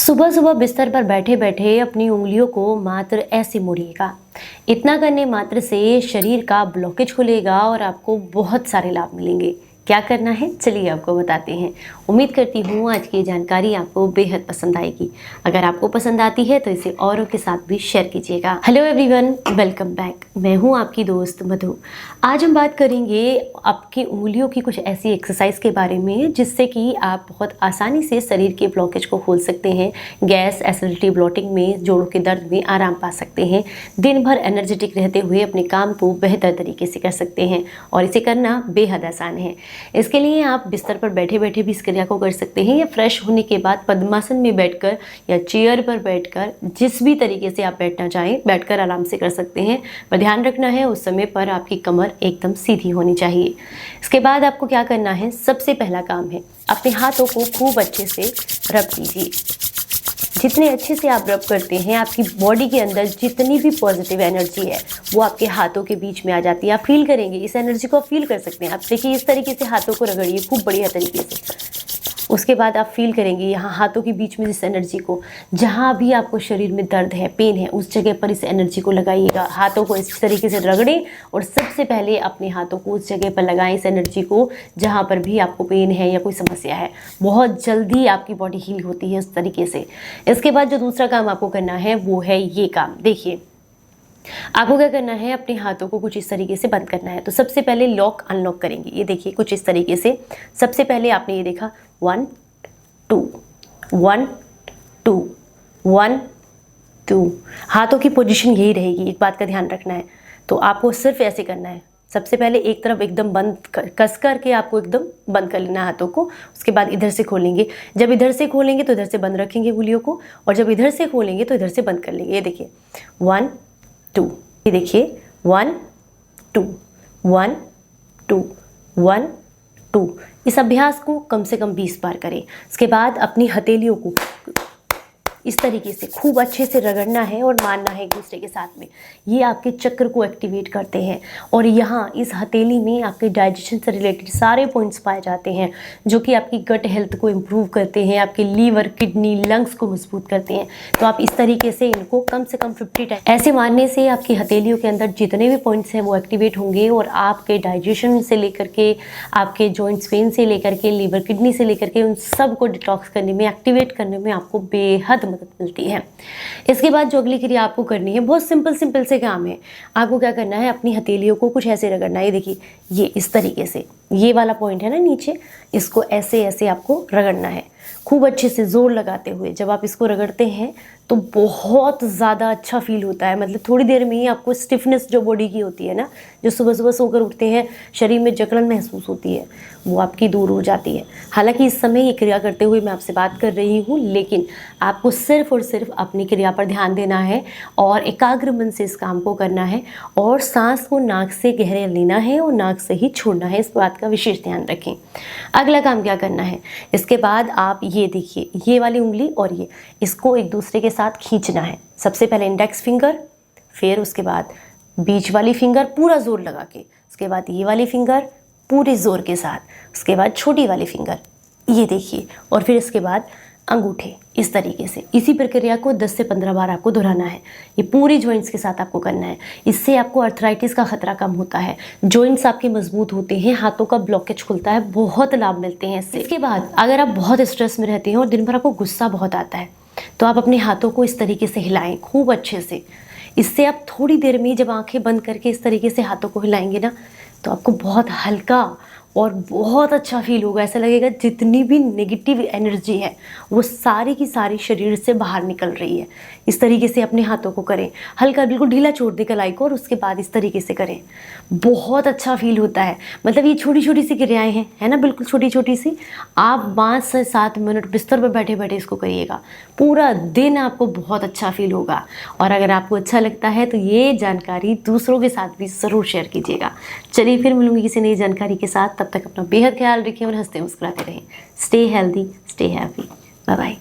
सुबह सुबह बिस्तर पर बैठे बैठे अपनी उंगलियों को मात्र ऐसे मोड़िएगा। इतना करने मात्र से शरीर का ब्लॉकेज खुलेगा और आपको बहुत सारे लाभ मिलेंगे। क्या करना है चलिए आपको बताते हैं। उम्मीद करती हूँ आज की ये जानकारी आपको बेहद पसंद आएगी। अगर आपको पसंद आती है तो इसे औरों के साथ भी शेयर कीजिएगा। Hello everyone, welcome back. मैं हूँ आपकी दोस्त मधु। आज हम बात करेंगे आपकी उंगलियों की कुछ ऐसी एक्सरसाइज के बारे में जिससे कि आप बहुत आसानी से शरीर के ब्लॉकेज को खोल सकते हैं। गैस, एसिडिटी, ब्लॉटिंग में, जोड़ों के दर्द में आराम पा सकते हैं। दिन भर एनर्जेटिक रहते हुए अपने काम को बेहतर तरीके से कर सकते हैं और इसे करना बेहद आसान है। इसके लिए आप बिस्तर पर बैठे बैठे भी इस क्रिया को कर सकते हैं या फ्रेश होने के बाद पद्मासन में बैठकर या चेयर पर बैठकर, जिस भी तरीके से आप बैठना चाहें बैठकर आराम से कर सकते हैं। पर ध्यान रखना है उस समय पर आपकी कमर एकदम सीधी होनी चाहिए। इसके बाद आपको क्या करना है, सबसे पहला काम है अपने हाथों को खूब अच्छे से रब कीजिए। जितने अच्छे से आप रब करते हैं आपकी बॉडी के अंदर जितनी भी पॉजिटिव एनर्जी है वो आपके हाथों के बीच में आ जाती है। आप फील करेंगे, इस एनर्जी को आप फील कर सकते हैं। आप देखिए इस तरीके से हाथों को रगड़िए खूब बढ़िया तरीके से। उसके बाद आप फील करेंगे यहाँ हाथों के बीच में इस एनर्जी को, जहाँ भी आपको शरीर में दर्द है, पेन है, उस जगह पर इस एनर्जी को लगाइएगा। हाथों को इस तरीके से रगड़ें और सबसे पहले अपने हाथों को उस जगह पर लगाएं इस एनर्जी को जहाँ पर भी आपको पेन है या कोई समस्या है। बहुत जल्दी आपकी बॉडी हील होती है उस तरीके से। इसके बाद जो दूसरा काम आपको करना है वो है ये काम। देखिए आपको क्या करना है, अपने हाथों को कुछ इस तरीके से बंद करना है। तो सबसे पहले लॉक अनलॉक करेंगे। ये देखिए कुछ इस तरीके से। सबसे पहले आपने ये देखा 1 2 1 2 1 2। हाथों की पोजीशन यही रहेगी, एक बात का ध्यान रखना है। तो आपको सिर्फ ऐसे करना है। सबसे पहले एक तरफ एकदम बंद कस करके आपको एकदम बंद कर लेना हाथों को। उसके बाद इधर से खोलेंगे। जब इधर से खोलेंगे तो इधर से बंद रखेंगे उंगलियों को, और जब इधर से खोलेंगे तो इधर से बंद कर लेंगे। ये देखिए 1 2, ये देखिए 1 2 1 2 1 2। इस अभ्यास को कम से कम 20 बार करें। इसके बाद अपनी हथेलियों को इस तरीके से खूब अच्छे से रगड़ना है और मारना है एक दूसरे के साथ में। ये आपके चक्र को एक्टिवेट करते हैं और यहाँ इस हथेली में आपके डाइजेशन से रिलेटेड सारे पॉइंट्स पाए जाते हैं जो कि आपकी गट हेल्थ को इम्प्रूव करते हैं, आपके लीवर, किडनी, लंग्स को मजबूत करते हैं। तो आप इस तरीके से इनको कम से कम 50 टाइम ऐसे मारने से आपकी हथेलियों के अंदर जितने भी पॉइंट्स हैं वो एक्टिवेट होंगे और आपके डाइजेशन से लेकर के, आपके जॉइंट्स पेन से लेकर के, लीवर, किडनी से लेकर के, उन सब को डिटॉक्स करने में, एक्टिवेट करने में आपको बेहद मदद मिलती है। इसके बाद जो अगली क्रिया आपको करनी है बहुत सिंपल से काम है। आपको क्या करना है, अपनी हथेलियों को कुछ ऐसे रगड़ना है। ये देखिए ये इस तरीके से, ये वाला पॉइंट है ना नीचे, इसको ऐसे ऐसे आपको रगड़ना है खूब अच्छे से जोर लगाते हुए। जब आप इसको रगड़ते हैं तो बहुत ज़्यादा अच्छा फील होता है। मतलब थोड़ी देर में ही आपको स्टिफनेस जो बॉडी की होती है ना, जो सुबह सुबह सोकर उठते हैं शरीर में जकड़न महसूस होती है, वो आपकी दूर हो जाती है। हालांकि इस समय ये क्रिया करते हुए मैं आपसे बात कर रही हूँ, लेकिन आपको सिर्फ और सिर्फ अपनी क्रिया पर ध्यान देना है और एकाग्र मन से इस काम को करना है और सांस को नाक से गहरे लेना है और नाक से ही छोड़ना है। इस बात का विशेष ध्यान रखें। अगला काम क्या करना है, इसके बाद आप ये देखिए ये वाली उंगली और ये, इसको एक दूसरे के साथ खींचना है। सबसे पहले इंडेक्स फिंगर, फिर उसके बाद बीच वाली फिंगर पूरा जोर लगा के, उसके बाद ये वाली फिंगर पूरे जोर के साथ, उसके बाद छोटी वाली फिंगर, ये देखिए, और फिर इसके बाद अंगूठे। इस तरीके से इसी प्रक्रिया को 10 से 15 बार आपको दोहराना है। ये पूरी जॉइंट्स के साथ आपको करना है। इससे आपको अर्थराइटिस का खतरा कम होता है, जॉइंट्स आपके मजबूत होते हैं, हाथों का ब्लॉकेज खुलता है, बहुत लाभ मिलते हैं इससे। इसके बाद अगर आप बहुत स्ट्रेस में रहते हैं और दिन भर आपको गुस्सा बहुत आता है तो आप अपने हाथों को इस तरीके से हिलाएं खूब अच्छे से। इससे आप थोड़ी देर में जब आंखें बंद करके इस तरीके से हाथों को हिलाएंगे ना तो आपको बहुत हल्का और बहुत अच्छा फील होगा। ऐसा लगेगा जितनी भी नेगेटिव एनर्जी है वो सारी की सारी शरीर से बाहर निकल रही है। इस तरीके से अपने हाथों को करें, हल्का बिल्कुल ढीला छोड़ दें कलाई को और उसके बाद इस तरीके से करें, बहुत अच्छा फील होता है। मतलब ये छोटी छोटी सी क्रियाएं हैं, है ना, बिल्कुल छोटी छोटी सी। आप 5 से 7 मिनट बिस्तर पर बैठे बैठे इसको करिएगा, पूरा दिन आपको बहुत अच्छा फील होगा। और अगर आपको अच्छा लगता है तो ये जानकारी दूसरों के साथ भी ज़रूर शेयर कीजिएगा। चलिए फिर मिलूंगी किसी नई जानकारी के साथ। तब तक अपना बेहद ख्याल रखें और हंसते मुस्कुराते रहें। Stay healthy, stay happy. Bye bye.